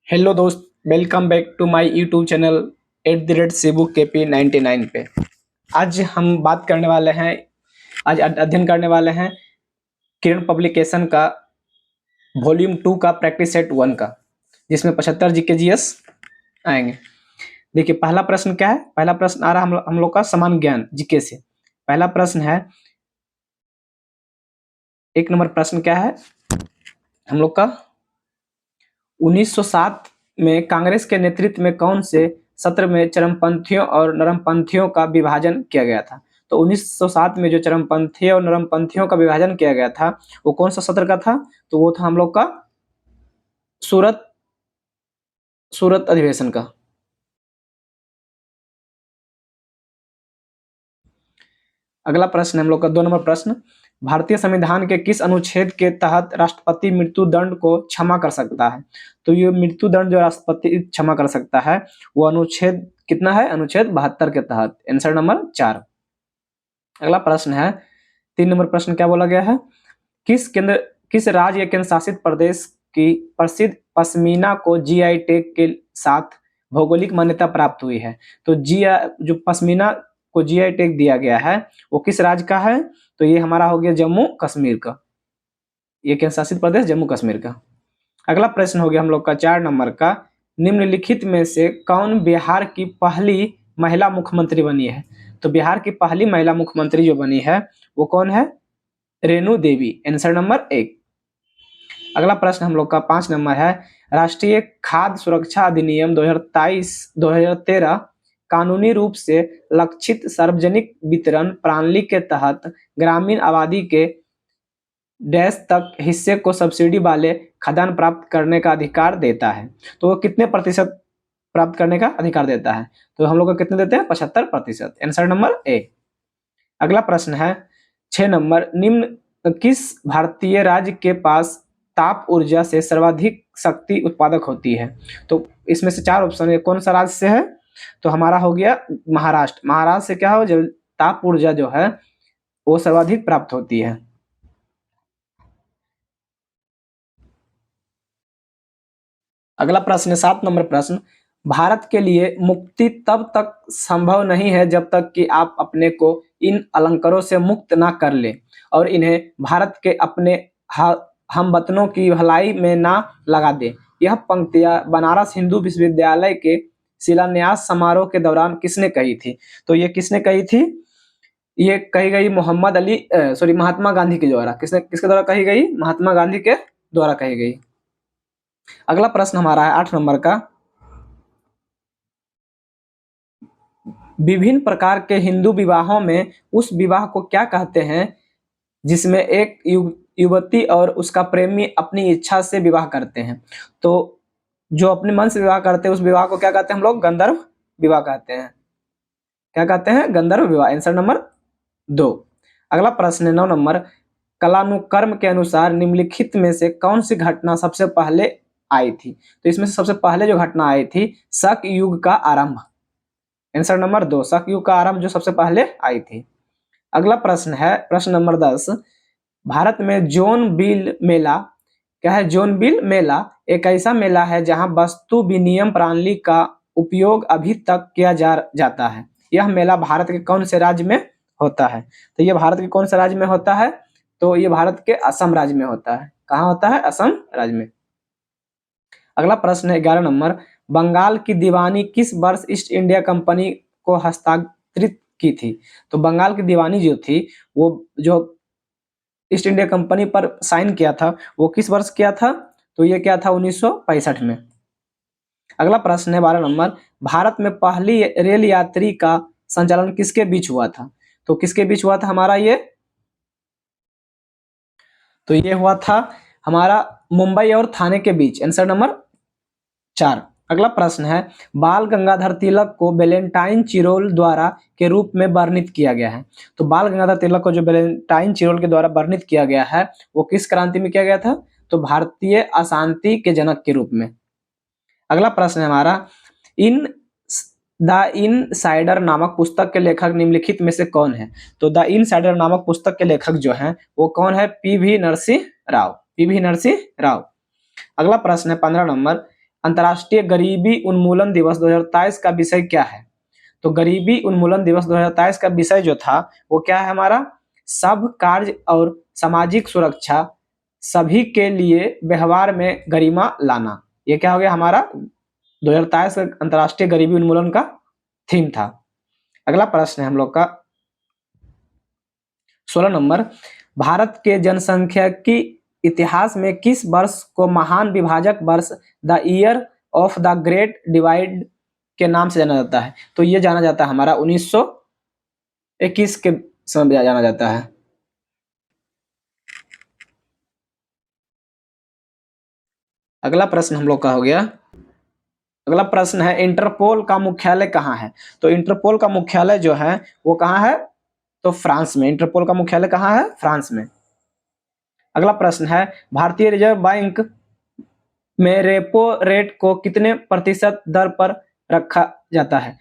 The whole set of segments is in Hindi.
हेलो दोस्त, welcome back to my YouTube channel @सेबू केपी 99 पे। आज हम बात करने वाले हैं, आज अध्ययन करने वाले हैं किरण पब्लिकेशन का वॉल्यूम 2 का प्रैक्टिस सेट 1 का, जिसमें 75 जीके जीएस आएंगे। देखिए पहला प्रश्न क्या है। पहला प्रश्न आ रहा है हम लोग का समान ज्ञान जीके से। पहला प्रश्न है, एक नंबर प्रश्न क्या है हम लोग का, 1907 में कांग्रेस के नेतृत्व में कौन से सत्र में चरमपंथियों और नरमपंथियों का विभाजन किया गया था। तो 1907 में जो चरमपंथी और नरमपंथियों का विभाजन किया गया था वो कौन सा सत्र का था। तो वो था हम लोग का सूरत सूरत अधिवेशन का। अगला प्रश्न है हम लोग का 2 नंबर प्रश्न, भारतीय संविधान के किस अनुच्छेद के तहत राष्ट्रपति मृत्यु दंड को क्षमा कर सकता है। तो ये मृत्यु दंड जो राष्ट्रपति क्षमा कर सकता है वो अनुच्छेद कितना है, अनुच्छेद 72 के तहत। Answer number 4। अगला प्रश्न है 3 नंबर प्रश्न क्या बोला गया है, किस राज्य या केंद्र शासित प्रदेश की प्रसिद्ध पश्मीना को जीआई टैग के साथ भौगोलिक मान्यता प्राप्त हुई है। तो जो पश्मीना को जीआई टैग दिया गया है वो किस राज्य का है। तो ये हमारा हो गया जम्मू कश्मीर का, ये केंद्र शासित प्रदेश जम्मू कश्मीर का। अगला प्रश्न हो गया हम लोग का 4 नंबर का, निम्नलिखित में से कौन बिहार की पहली महिला मुख्यमंत्री बनी है। तो बिहार की पहली महिला मुख्यमंत्री जो बनी है वो कौन है, रेणु देवी। Answer number 1। अगला प्रश्न हम लोग का 5 नंबर है, राष्ट्रीय खाद्य सुरक्षा अधिनियम 2013 कानूनी रूप से लक्षित सार्वजनिक वितरण प्रणाली के तहत ग्रामीण आबादी के डैश तक हिस्से को सब्सिडी वाले खाद्यान्न प्राप्त करने का अधिकार देता है। तो वो कितने प्रतिशत प्राप्त करने का अधिकार देता है। तो हम लोग को कितने देते हैं, 75%। Answer number A. अगला प्रश्न है 6 नंबर, निम्न किस भारतीय राज्य के पास ताप ऊर्जा से सर्वाधिक शक्ति उत्पादक होती है। तो इसमें से 4 ऑप्शन है, कौन सा राज्य से है। तो हमारा हो गया महाराष्ट्र। महाराष्ट्र से क्या हो, जो ताप ऊर्जा जो है वो सर्वाधिक प्राप्त होती है। अगला प्रश्न है 7 नंबर प्रश्न, भारत के लिए मुक्ति तब तक संभव नहीं है जब तक कि आप अपने को इन अलंकारों से मुक्त ना कर ले और इन्हें भारत के अपने हमवतनों की भलाई में ना लगा दे। यह पंक्तियां बनारस हिंदू विश्वविद्यालय के शिलान्यास समारोह के दौरान किसने कही थी। तो ये किसने कही थी, ये कही गई महात्मा गांधी के द्वारा। किसके द्वारा कही गई, महात्मा गांधी के द्वारा कही गई। अगला प्रश्न हमारा है 8 नंबर का, विभिन्न प्रकार के हिंदू विवाहों में उस विवाह को क्या कहते हैं जिसमें एक युवती और उसका प्रेमी अपनी इच्छा से विवाह करते हैं। तो जो अपने मन से विवाह करते हैं उस विवाह को क्या कहते हैं हम लोग, गंधर्व विवाह कहते हैं। क्या कहते हैं, गंधर्व विवाह। Answer number 2। अगला प्रश्न है 9 नंबर, कलानुक्रम के अनुसार निम्नलिखित में से कौन सी घटना सबसे पहले आई थी। तो इसमें से सबसे पहले जो घटना आई थी, शक युग का आरंभ। आंसर नंबर 2, शक युग का आरंभ जो सबसे पहले आई थी। अगला प्रश्न है प्रश्न नंबर 10, भारत में जोन बिल मेला क्या है। जोन बिल मेला एक ऐसा मेला है जहां वस्तु विनिमय प्रणाली का उपयोग अभी तक किया जाता है। यह मेला भारत के कौन से राज्य में होता है। तो ये भारत के कौन से राज्य में होता है। तो ये भारत के असम राज्य में होता है। कहाँ होता है, असम राज्य में। अगला प्रश्न है 11 नंबर, बंगाल की दीवानी किस वर्ष ईस्ट इंडिया कंपनी को हस्तांतरित की थी। तो बंगाल की दीवानी जो थी वो जो ईस्ट इंडिया कंपनी पर साइन किया था वो किस वर्ष किया था। तो ये क्या था, 1965 में। अगला प्रश्न है 12 नंबर, भारत में पहली रेल यात्री का संचालन किसके बीच हुआ था। तो किसके बीच हुआ था हमारा ये, तो ये हुआ था हमारा मुंबई और थाने के बीच। Answer number 4। अगला प्रश्न है, बाल गंगाधर तिलक को वैलेंटाइन चिरोल द्वारा के रूप में वर्णित किया गया है। तो बाल गंगाधर तिलक को जो वैलेंटाइन चिरोल के द्वारा वर्णित किया गया है वो किस क्रांति में किया गया था। तो भारतीय अशांति के जनक के रूप में। अगला प्रश्न है हमारा, इन द इनसाइडर नामक पुस्तक के लेखक निम्नलिखित में से कौन है। तो द इनसाइडर नामक पुस्तक के लेखक जो हैं वो कौन है, पीवी नरसिंह राव। पीवी नरसिंह राव। अगला प्रश्न है 15 नंबर, अंतर्राष्ट्रीय गरीबी उन्मूलन दिवस 2023 का विषय क्या है? तो गरीबी उन्मूलन दिवस 2023 का विषय जो था वो क्या है हमारा? सब कार्य और सामाजिक सुरक्षा, सभी के लिए व्यवहार में गरिमा लाना। ये क्या हो गया हमारा 2023 का अंतर्राष्ट्रीय गरीबी उन्मूलन का थीम था। अगला प्रश्न है हम लोग का 16 नंबर, भारत के जनसंख्यिकी इतिहास में किस वर्ष को महान विभाजक वर्ष the year of the great divide के नाम से जाना जाता है? तो ये जाना जाता है हमारा 1921 के समय जाना जाता है। अगला प्रश्न हम लोग का हो गया, अगला प्रश्न है इंटरपोल का मुख्यालय कहाँ है? तो इंटरपोल का मुख्यालय जो है वो कहाँ है? तो फ्रांस में। इंटरपोल का मुख्यालय कहाँ है? फ्रांस में। अगला प्रश्न है भारतीय रिजर्व बैंक में रेपो रेट को कितने प्रतिशत दर पर रखा जाता है?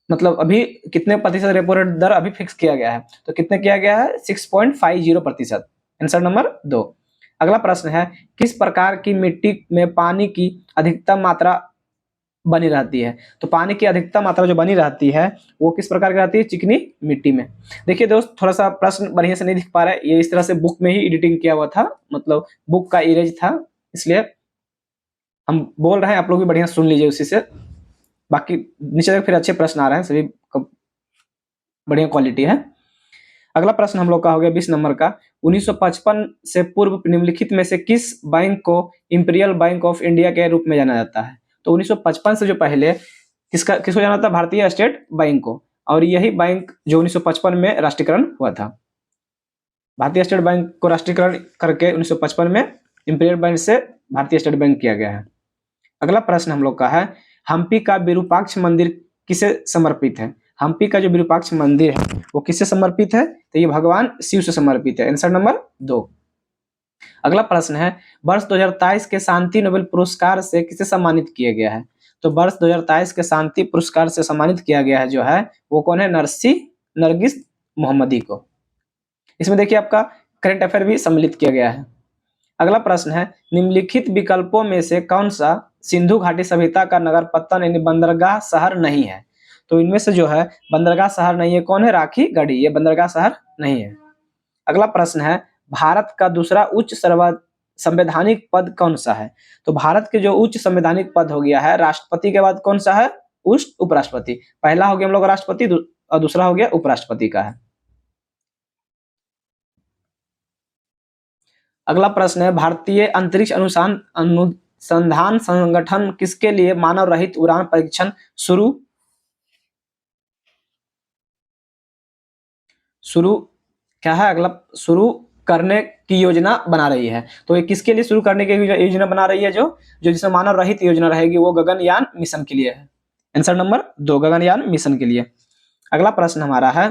मतलब अभी कितने प्रतिशत रेपो रेट दर अभी फिक्स किया गया है? तो कितने किया गया है? 6.50%। Answer number 2। अगला प्रश्न है किस प्रकार की मिट्टी में पानी की अधिकतम मात्रा बनी रहती है? तो पानी की अधिकतम मात्रा जो बनी रहती है वो किस प्रकार की रहती है? चिकनी मिट्टी में। देखिए दोस्त, थोड़ा सा प्रश्न बढ़िया से नहीं दिख पा रहा है, ये इस तरह से बुक में ही एडिटिंग किया हुआ था, मतलब बुक का इरेज था, इसलिए हम बोल रहे हैं, आप लोग भी बढ़िया सुन लीजिए उसी से। बाकी नीचे तक फिर अच्छे प्रश्न आ रहे हैं, सभी बढ़िया क्वालिटी है। अगला प्रश्न हम लोग का हो गया 20 नंबर का, 1955 से पूर्व निम्नलिखित में से किस बैंक को इंपीरियल बैंक ऑफ इंडिया के रूप में जाना जाता है? तो 1955 से जो पहले किसको जाना था? भारतीय स्टेट बैंक को, और यही बैंक जो 1955 में राष्ट्रीयकरण हुआ था। भारतीय स्टेट बैंक को राष्ट्रीयकरण करके 1955 में इंपीरियल बैंक से भारतीय स्टेट बैंक किया गया है। अगला प्रश्न हम लोग का है हम्पी का विरूपाक्ष मंदिर किसे समर्पित है? हम्पी का जो विरूपाक्ष मंदिर है वो किससे समर्पित है? तो ये भगवान शिव से समर्पित है। Answer number 2। अगला प्रश्न है वर्ष 2023 के शांति नोबेल पुरस्कार से किसे सम्मानित किया गया है? तो वर्ष 2023 के शांति पुरस्कार से सम्मानित किया गया है जो है वो कौन है? नरगिस मोहम्मदी को। इसमें देखिए आपका करंट अफेयर भी सम्मिलित किया गया है। अगला प्रश्न है निम्नलिखित विकल्पों में से कौन सा सिंधु घाटी सभ्यता का नगर पत्तन यानी बंदरगाह शहर नहीं है? तो इनमें से जो है बंदरगाह शहर नहीं है, कौन है? राखी गढ़ी, ये बंदरगाह शहर नहीं है। अगला प्रश्न है भारत का दूसरा उच्च संवैधानिक पद कौन सा है? तो भारत के जो उच्च संवैधानिक पद हो गया है राष्ट्रपति के बाद कौन सा है? उपराष्ट्रपति। पहला हो गया हम लोग राष्ट्रपति और दूसरा हो गया उपराष्ट्रपति का है। अगला प्रश्न है भारतीय अंतरिक्ष अनुसंधान संगठन किसके लिए मानव रहित उड़ान परीक्षण शुरू क्या है? अगला शुरू करने की योजना बना रही है। तो ये किसके लिए शुरू करने की योजना बना रही है? जो जिसमें मानव रहित योजना रहेगी वो गगनयान मिशन के लिए है। आंसर नंबर 2 गगनयान मिशन के लिए। अगला प्रश्न हमारा है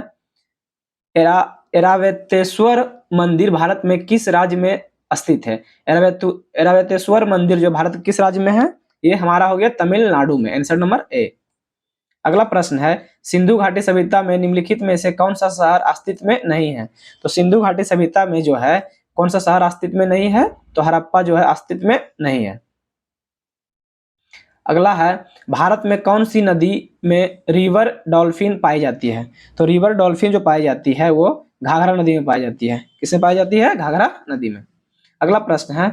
एरावतेश्वर मंदिर भारत में किस राज्य में स्थित है? एरावतेश्वर मंदिर जो भारत किस राज्य में है? ये हमारा हो गया तमिलनाडु में। Answer number A. अगला प्रश्न है सिंधु घाटी सभ्यता में निम्नलिखित में से कौन सा शहर अस्तित्व में नहीं है? तो सिंधु घाटी सभ्यता में जो है कौन सा शहर अस्तित्व में नहीं है? तो हड़प्पा जो है अस्तित्व में नहीं है। अगला है भारत में कौन सी नदी में रिवर डॉल्फिन पाई जाती है? तो रिवर डॉल्फिन जो पाई जाती है वो घाघरा नदी में पाई जाती है। किसमें पाई जाती है? घाघरा नदी में। अगला प्रश्न है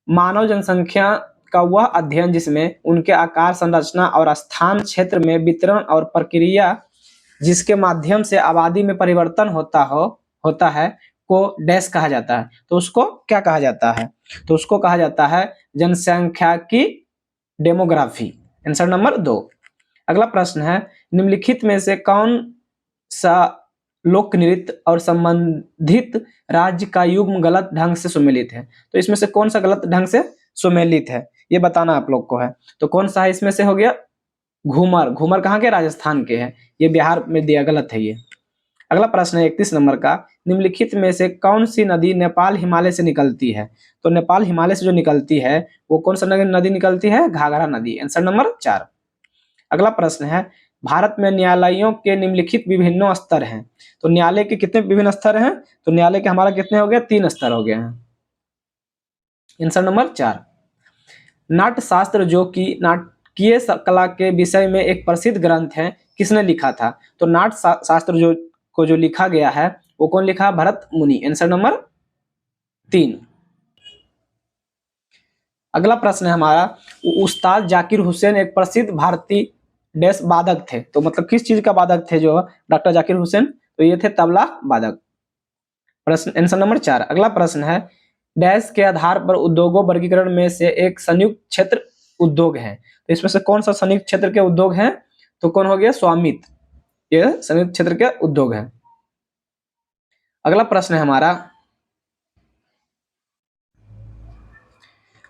मानव जनसंख्या का वह अध्ययन जिसमें उनके आकार, संरचना और स्थान क्षेत्र में वितरण और प्रक्रिया जिसके माध्यम से आबादी में परिवर्तन होता है को डैश कहा जाता है? तो उसको क्या कहा जाता है? तो उसको कहा जाता है जनसंख्या की डेमोग्राफी। Answer number 2। अगला प्रश्न है निम्नलिखित में से कौन सा लोक नृत्य और संबंधित राज्य का युग्म गलत ढंग से सुमेलित है? तो इसमें से कौन सा गलत ढंग से सुमेलित है ये बताना आप लोग को है। तो कौन सा है इसमें से? हो गया घूमर। घूमर कहाँ के? राजस्थान के हैं। ये बिहार में दिया, गलत है ये। अगला प्रश्न है 31 नंबर का निम्नलिखित में से कौन सी नदी नेपाल हिमालय से निकलती है? तो नेपाल हिमालय से जो निकलती है वो कौन सा नदी निकलती है? घाघरा नदी। Answer number 4। अगला प्रश्न है भारत में न्यायालयों के निम्नलिखित विभिन्न स्तर हैं। तो न्यायालय के कितने विभिन्न स्तर हैं? तो न्यायालय के हमारा कितने हो गए? 3 स्तर हो गए हैं। Answer number 4। नाट्य शास्त्र जो कि नाटकीय कला के विषय में एक प्रसिद्ध ग्रंथ है, किसने लिखा था? तो नाट्य शास्त्र जो लिखा गया है वो कौन लिखा? भरत मुनि। Answer number 3। अगला प्रश्न है हमारा, उस्ताद जाकिर हुसैन एक प्रसिद्ध भारतीय डैश वादक थे। तो मतलब किस चीज का वादक थे जो डॉक्टर जाकिर हुसैन? तो ये थे तबला वादक। प्रश्न आंसर नंबर 4। अगला प्रश्न है, डैश के आधार पर उद्योगों वर्गीकरण में से एक संयुक्त क्षेत्र उद्योग है। तो इसमें से कौन सा संयुक्त क्षेत्र के उद्योग है? तो कौन हो गया? स्वामित्व, ये संयुक्त क्षेत्र के उद्योग है। अगला प्रश्न है हमारा,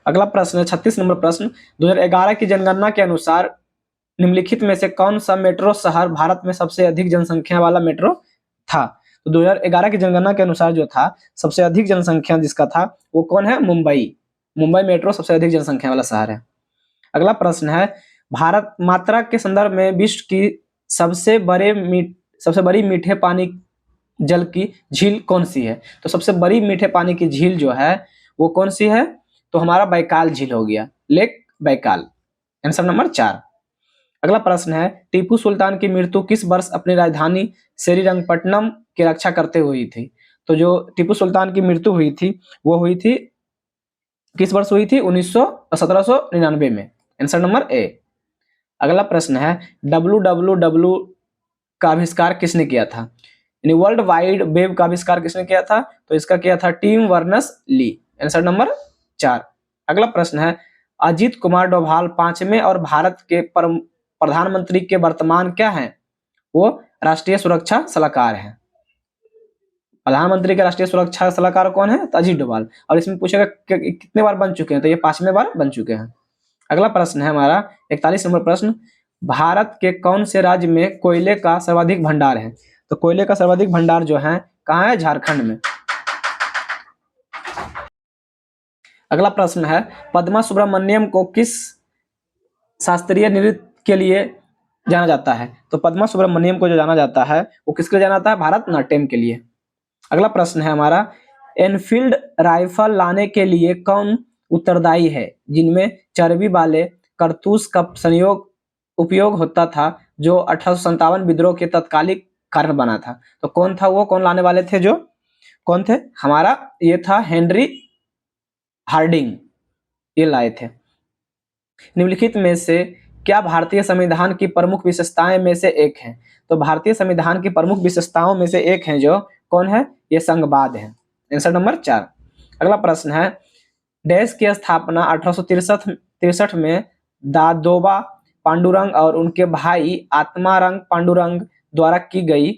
अगला प्रश्न है 36 नंबर प्रश्न, 2011 की जनगणना के अनुसार निम्नलिखित में से कौन सा मेट्रो शहर भारत में सबसे अधिक जनसंख्या वाला मेट्रो था? तो 2011 की जनगणना के अनुसार जो था सबसे अधिक जनसंख्या जिसका था वो कौन है? मुंबई। मुंबई मेट्रो सबसे अधिक जनसंख्या वाला शहर है। अगला प्रश्न है, भारत मात्रा के संदर्भ में विश्व की सबसे बड़ी मीठे पानी जल की झील कौन सी है? तो सबसे बड़ी मीठे पानी की झील जो है वो कौन सी है? तो हमारा बैकाल झील हो गया, लेक बैकाल। Answer number 4। अगला प्रश्न है, टीपू सुल्तान की मृत्यु किस वर्ष अपनी राजधानी श्रीरंगपट्टनम की रक्षा करते हुई थी? तो जो टीपू सुल्तान की मृत्यु हुई थी वो हुई थी किस वर्ष हुई थी? 1799 में। Answer number A. अगला प्रश्न है, WWW का आविष्कार किसने किया था? यानी वर्ल्ड वाइड वेब का आविष्कार किसने किया था? तो इसका किया था Tim Berners Lee. Answer number 4। अगला प्रश्न है, अजीत कुमार डोभाल पांचवें और भारत के प्रधानमंत्री के वर्तमान क्या हैं? वो राष्ट्रीय सुरक्षा सलाहकार हैं। प्रधानमंत्री के राष्ट्रीय सुरक्षा सलाहकार कौन है? तो अजीत डोभाल। और इसमें पूछेगा कितने बार बन चुके हैं? तो ये 5वें बार बन चुके हैं। अगला प्रश्न है हमारा 41 नंबर प्रश्न, भारत के कौन से राज्य में कोयले का सर्वाधिक भंडार है? तो कोयले का सर्वाधिक भंडार जो है कहाँ है? झारखंड में। अगला प्रश्न है, पद्मा सुब्रमण्यम को किस शास्त्रीय नृत्य के लिए जाना जाता है? तो पद्मा सुब्रमण्यम को जो जाना जाता है वो किसके लिए जाना जाता है? भारतनाट्यम के लिए। अगला प्रश्न है हमारा, एनफील्ड राइफल लाने के लिए कौन उत्तरदायी है जिनमें चर्बी वाले कारतूस का उपयोग होता था जो 1857 विद्रोह के तत्कालिक कारण बना था? तो कौन था वो? कौन लाने वाले थे? जो कौन थे हमारा? ये था हेनरी हार्डिंग, ये लाए थे। निम्नलिखित में से क्या भारतीय संविधान की प्रमुख विशेषताएं में से एक है? तो भारतीय संविधान की प्रमुख विशेषताओं में से एक है जो कौन है? ये संघवाद है। Answer number 4। अगला प्रश्न है, डैश की स्थापना 1863 में दादोबा पांडुरंग और उनके भाई आत्मारंग पांडुरंग द्वारा की गई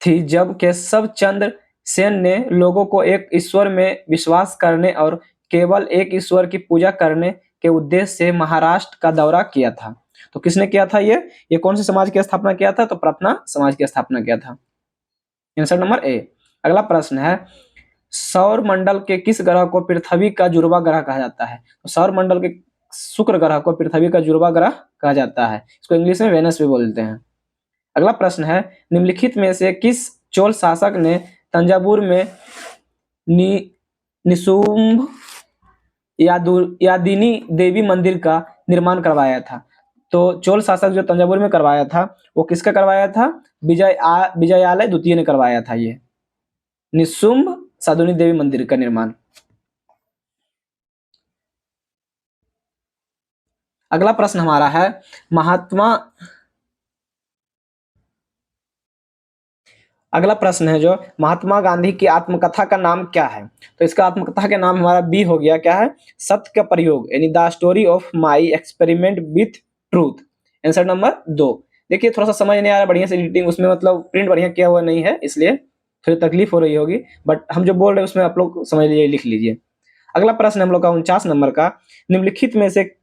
थी जब केशव चंद्र सेन ने लोगों को एक ईश्वर में विश्वास करने और केवल एक ईश्वर की पूजा करने के उद्देश्य से महाराष्ट्र का दौरा किया था। तो किसने किया था? ये कौन से समाज की स्थापना किया था? तो प्रार्थना समाज की स्थापना किया था। Answer number A. अगला प्रश्न है, सौर मंडल के किस ग्रह को पृथ्वी का जुड़वा ग्रह कहा जाता है? तो सौर मंडल के शुक्र ग्रह को पृथ्वी का जुड़वा ग्रह कहा जाता है, इसको इंग्लिश में वेनस भी बोलते हैं। अगला प्रश्न है, निम्नलिखित में से किस चोल शासक ने तंजावुर में निशुंभ यादिनी देवी मंदिर का निर्माण करवाया था? तो चोल शासक जो तंजावुर में करवाया था वो किसका करवाया था? विजयालय द्वितीय ने करवाया था ये निशुंभ साधुनी देवी मंदिर का निर्माण। अगला प्रश्न हमारा है, अगला प्रश्न है जो महात्मा गांधी की आत्मकथा का नाम क्या है? तो इसका आत्मकथा का नाम हमारा बी हो गया, क्या है? सत्य का प्रयोग, यानी the story of my experiment with truth. Answer number 2। देखिए थोड़ा सा समझ नहीं आ रहा बढ़िया से एडिटिंग, उसमें मतलब प्रिंट बढ़िया किया हुआ नहीं है इसलिए थोड़ी तकलीफ हो रही होगी, बट हम जो बोल रहे हैं उसमें आप लोग समझ लीजिए, लिख लीजिए। अगला प्रश्न हम लोग का 49 नंबर का, निम्नलिखित में से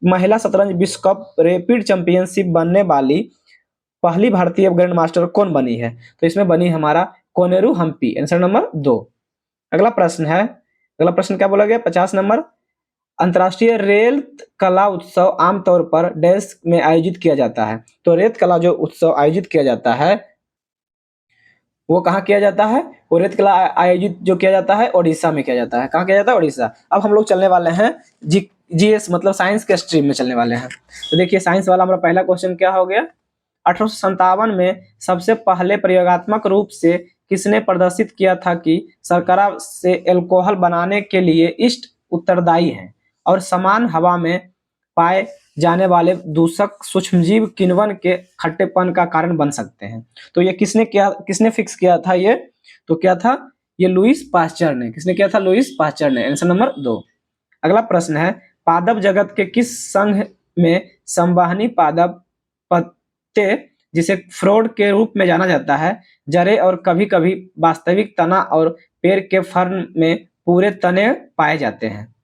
महिला शतरंज विश्व कप रैपिड चैंपियनशिप बनने वाली पहली भारतीय ग्रैंड मास्टर कौन बनी है? तो इसमें बनी हमारा कोनेरू हम्पी। Answer number 2। अगला प्रश्न है, अगला प्रश्न क्या बोला गया? 50 नंबर, अंतर्राष्ट्रीय रेत कला उत्सव आमतौर पर डैश में आयोजित किया जाता है? तो रेत कला जो उत्सव आयोजित किया जाता है वो कहाँ किया जाता है? वो रेत कला आयोजित जो किया जाता है ओडिशा में किया जाता है। कहाँ किया जाता है? ओडिशा। अब हम लोग चलने वाले हैं जीएस मतलब साइंस के स्ट्रीम में चलने वाले हैं। तो देखिए साइंस वाला हमारा पहला क्वेश्चन क्या हो गया। 1857 में सबसे पहले प्रयोगात्मक रूप से किसने प्रदर्शित किया था कि शर्करा से अल्कोहल बनाने के लिए ईस्ट उत्तरदायी है और समान हवा में पाए जाने वाले दूषक सूक्ष्मजीव किण्वन के खट्टेपन का कारण बन सकते हैं। तो ये किसने फिक्स किया था ये, तो क्या था ये लुईस पास्चर ने। किसने किया था? लुईस पास्चर ने। Answer number 2। अगला प्रश्न है पादप जगत के किस संघ में संवहनी पादप पत्ते जिसे फ्रोड के रूप में जाना जाता है, जड़ें और कभी कभी वास्तविक तना और पेड़ के फर्न में पूरे तने पाए जाते हैं,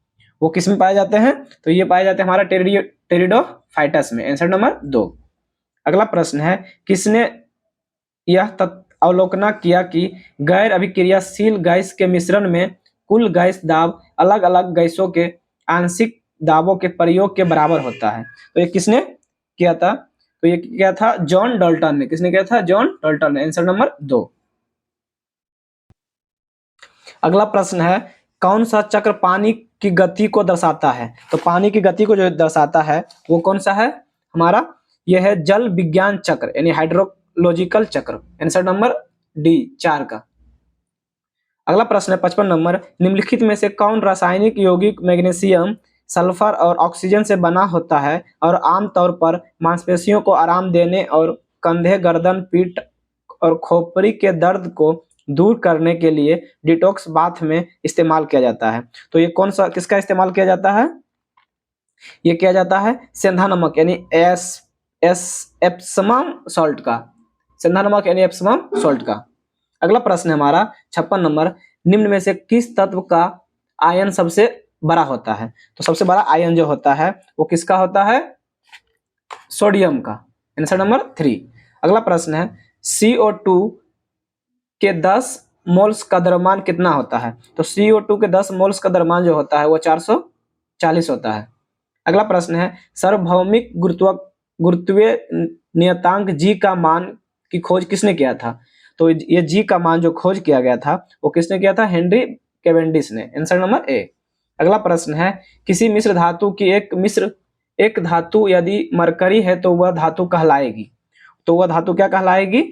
वो किस में पाए जाते हैं? तो ये पाए जाते हैं हमारा टेरिडोफाइटस में। Answer number 2। अगला प्रश्न है किसने यह अवलोकन किया कि गैर अभिक्रियाशील गैस के मिश्रण में कुल गैस दाब अलग अलग गैसों के आंशिक दाबों के प्रयोग के बराबर होता है। तो ये किसने किया था? तो ये क्या था? जॉन डाल्टन ने। किसने किया था? जॉन डाल्टन ने। Answer number 2। अगला प्रश्न है कौन सा चक्र पानी की गति को दर्शाता है? तो पानी की गति को जो दर्शाता है वो कौन सा है हमारा? यह है जल विज्ञान चक्र यानी हाइड्रोलॉजिकल चक्र। आंसर नंबर डी 4 का। अगला प्रश्न है 55 नंबर निम्नलिखित में से कौन रासायनिक यौगिक मैग्नीशियम सल्फर और ऑक्सीजन से बना होता है और आमतौर पर मांसपेशियों को आराम देने और कंधे गर्दन पीठ और खोपड़ी के दर्द को दूर करने के लिए डिटॉक्स बाथ में इस्तेमाल किया जाता है? तो ये कौन सा किसका इस्तेमाल किया जाता है? ये किया जाता है सेंधा नमक यानी एस एस एप्समम सॉल्ट का। सेंधा नमक यानी एप्समम सॉल्ट का। अगला प्रश्न है हमारा 56 नंबर निम्न में से किस तत्व का आयन सबसे बड़ा होता है? तो सबसे बड़ा आयन जो होता है वो किसका होता है? सोडियम का। Answer number 3। अगला प्रश्न है CO2 के 10 मोल्स का द्रव्यमान कितना होता है? तो CO2 के 10 मोल्स का द्रव्यमान जो होता है वो 440 होता है। अगला प्रश्न है सार्वभौमिक गुरुत्वीय नियतांक जी का मान की खोज किसने किया था? तो ये जी का मान जो खोज किया गया था वो किसने किया था? हेनरी कैवेंडिश ने। Answer number A. अगला प्रश्न है किसी मिश्र धातु की एक धातु यदि मरकरी है तो वह धातु कहलाएगी? तो वह धातु क्या कहलाएगी?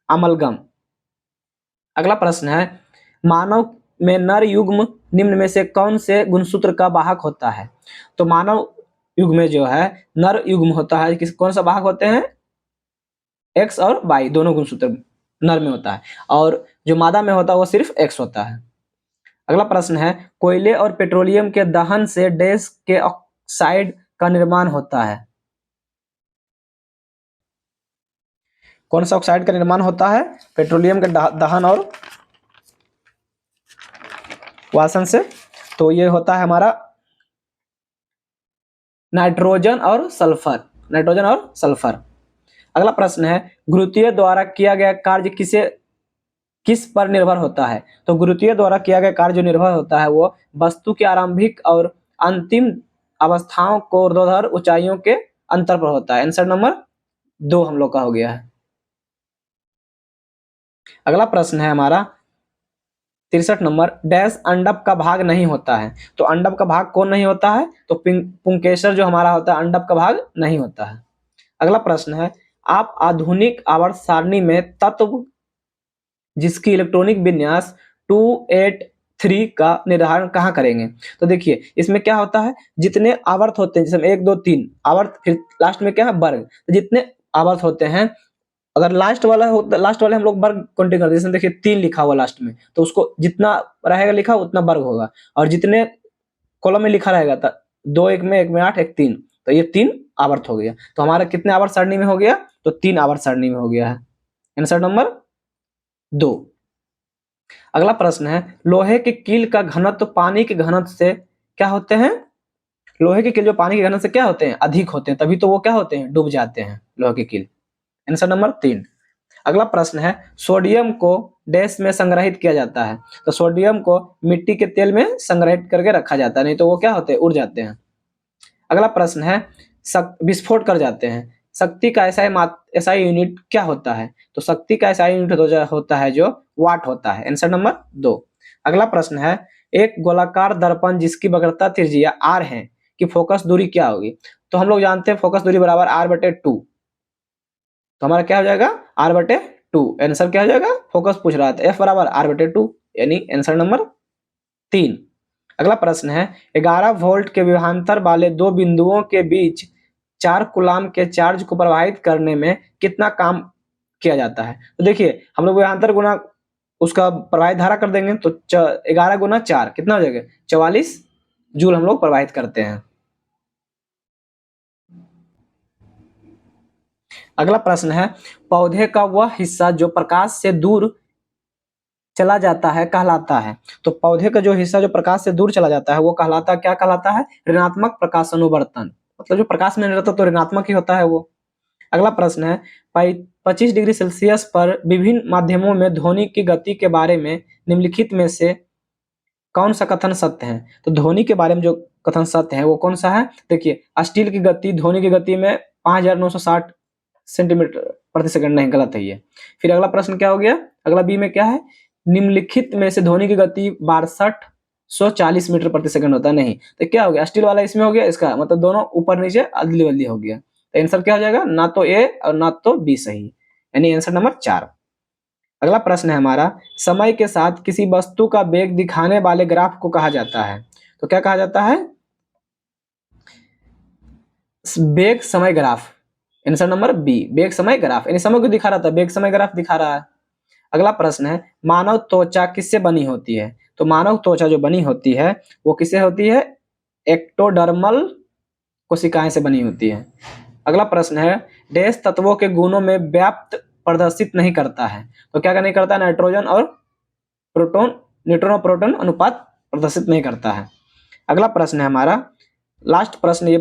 अमलगम। अगला प्रश्न है मानव में नर युग्म निम्न में से कौन से गुणसूत्र का वाहक होता है? तो मानव युग में जो है नर युग्म होता है कौन सा वाहक होते हैं? एक्स और वाई दोनों गुणसूत्र नर में होता है और जो मादा में होता है वो सिर्फ एक्स होता है। अगला प्रश्न है कोयले और पेट्रोलियम के दहन से डैश के ऑक्साइड का निर्माण होता है? कौन सा ऑक्साइड का निर्माण होता है? पेट्रोलियम के दहन और वासन से। तो ये होता है हमारा नाइट्रोजन और सल्फर। नाइट्रोजन और सल्फर। अगला प्रश्न है गुरुत्वीय द्वारा किया गया कार्य किस पर निर्भर होता है? तो गुरुत्वीय द्वारा किया गया कार्य जो निर्भर होता है वो वस्तु की आरंभिक और अंतिम अवस्थाओं को ऊर्ध्वाधर ऊंचाइयों के अंतर पर होता है। आंसर नंबर 2 हम लोग का हो गया है। अगला प्रश्न है हमारा 63 नंबर डैश अंडप का भाग नहीं होता है? तो अंडप का भाग कौन नहीं होता है? तो पुंकेसर जो हमारा होता है अंडप का भाग नहीं होता है। अगला प्रश्न है आप आधुनिक आवर्त सारणी में तत्व जिसकी इलेक्ट्रॉनिक विन्यास 283 का निर्धारण कहाँ करेंगे? तो देखिए इसमें क्या होता है जितने आवर्त होते हैं जैसे 1 2 3 आवर्त फिर लास्ट में क्या है वर्ग, तो जितने आवर्त होते हैं अगर लास्ट वाले हम लोग वर्ग काउंटिंग करते हैं। जैसे देखिए 3 लिखा हुआ लास्ट में तो उसको जितना रहेगा लिखा उतना वर्ग होगा और जितने कॉलम में लिखा रहेगा तो 2 1 में 1 में 8 1 3 तो ये 3 आवर्त हो गया। तो हमारा कितने आवर्त सारणी में हो गया? तो 3 आवर्त सारणी में हो गया है। Answer number 2। अगला प्रश्न है लोहे के कील का घनत्व पानी के घनत्व से क्या होते हैं? लोहे के कील जो पानी के घनत्व से क्या होते हैं? अधिक होते हैं, तभी तो वो क्या होते हैं? डूब जाते हैं लोहे के कील। Answer number 3। अगला प्रश्न है सोडियम को डैश में संग्रहित किया जाता है? तो सोडियम को मिट्टी के तेल में संग्रहित करके रखा जाता है, नहीं तो वो क्या होते हैं? उड़ जाते हैं। अगला प्रश्न है विस्फोट कर जाते हैं, शक्ति का ऐसा यूनिट क्या होता है? तो शक्ति का ऐसा यूनिट होता है जो वाट होता है। Answer number 2। अगला प्रश्न है एक गोलाकार दर्पण जिसकी वक्रता त्रिज्या r है कि फोकस दूरी क्या होगी। तो हम लोग जानते हैं फोकस दूरी बराबर r/2। तो हमारा क्या हो जाएगा, r/2। आंसर क्या हो जाएगा, फोकस पूछ रहा था, f बराबर r/2, यानी आंसर नंबर 3। अगला प्रश्न है 11 वोल्ट के विभवांतर वाले दो बिंदुओं के बीच 4 कूलाम के चार्ज को प्रवाहित करने में कितना काम किया जाता है। तो देखिए हम लोग विभवांतर गुना उसका प्रवाहित धारा कर देंगे, तो 11 गुना 4 कितना हो जाएगा, 44 जूल हम लोग प्रवाहित करते हैं। अगला प्रश्न है पौधे का वह हिस्सा जो प्रकाश से दूर चला जाता है कहलाता है। तो पौधे का जो हिस्सा जो प्रकाश से दूर चला जाता है वो कहलाता, क्या कहलाता है, ऋणात्मक प्रकाश अनुवर्तन। मतलब जो प्रकाश में नहीं रहता तो ऋणात्मक ही होता है वो। अगला प्रश्न है 25 डिग्री सेल्सियस पर विभिन्न माध्यमों में ध्वनि की गति के बारे में निम्नलिखित में से कौन सा कथन सत्य है। तो ध्वनि के बारे में जो कथन सत्य है वो कौन सा है, देखिए स्टील की गति ध्वनि की गति में 5960 सेंटीमीटर प्रति सेकंड, नहीं गलत है ये। फिर अगला प्रश्न क्या हो गया, अगला बी में क्या है, निम्नलिखित में से ध्वनि की गति 6240 मीटर प्रति सेकंड होता है, नहीं। तो क्या हो गया, स्टील वाला इसमें हो गया, इसका मतलब दोनों ऊपर नीचे अदली बदली हो गया। तो आंसर क्या हो जाएगा, ना तो ए और ना तो बी सही, यानी आंसर नंबर 4। अगला प्रश्न है हमारा समय के साथ किसी वस्तु का वेग दिखाने वाले ग्राफ को कहा जाता है। तो क्या कहा जाता है, वेग समय ग्राफ। आंसर नंबर बी, वेग समय ग्राफ, यानी समय को दिखा रहा था, वेग समय ग्राफ दिखा रहा है। अगला प्रश्न है मानव त्वचा किससे बनी होती है। तो मानव त्वचा जो बनी होती है वो किससे होती है, एक्टोडर्मल कोशिकाएं से बनी होती है। अगला प्रश्न है डैश तत्वों के गुणों में व्याप्त प्रदर्शित नहीं करता है। तो क्या नहीं करता, नाइट्रोजन और प्रोटॉन, न्यूट्रॉन और प्रोटॉन अनुपात प्रदर्शित नहीं करता है। अगला प्रश्न है हमारा लास्ट प्रश्न ये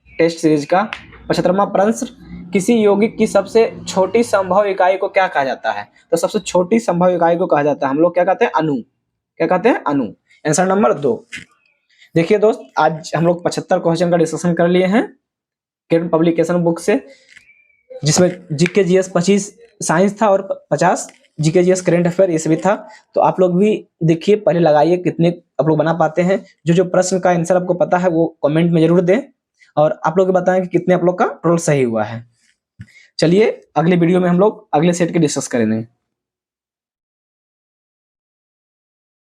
टेस्ट सीरीज का 75वां प्रश्न, किसी यौगिक की सबसे छोटी संभव इकाई को क्या कहा जाता है। तो सबसे छोटी संभव इकाई को कहा जाता है, हम लोग क्या कहते हैं, अणु। क्या कहते हैं, अणु। Answer number 2। देखिए दोस्त आज हम लोग 75 क्वेश्चन का डिस्कशन कर लिए हैं किरण पब्लिकेशन बुक से, जिसमें जीके जीएस 25 साइंस था और 50 जीके जीएस करेंट अफेयर ये भी था। तो आप लोग भी देखिए, पहले लगाइए कितने आप लोग बना पाते हैं। जो जो प्रश्न का आंसर आपको पता है वो कमेंट में जरूर दें, और आप लोग बताएं कि कितने आप लोग का टोटल सही हुआ है। चलिए अगले वीडियो में हम लोग अगले सेट के डिस्कस करेंगे।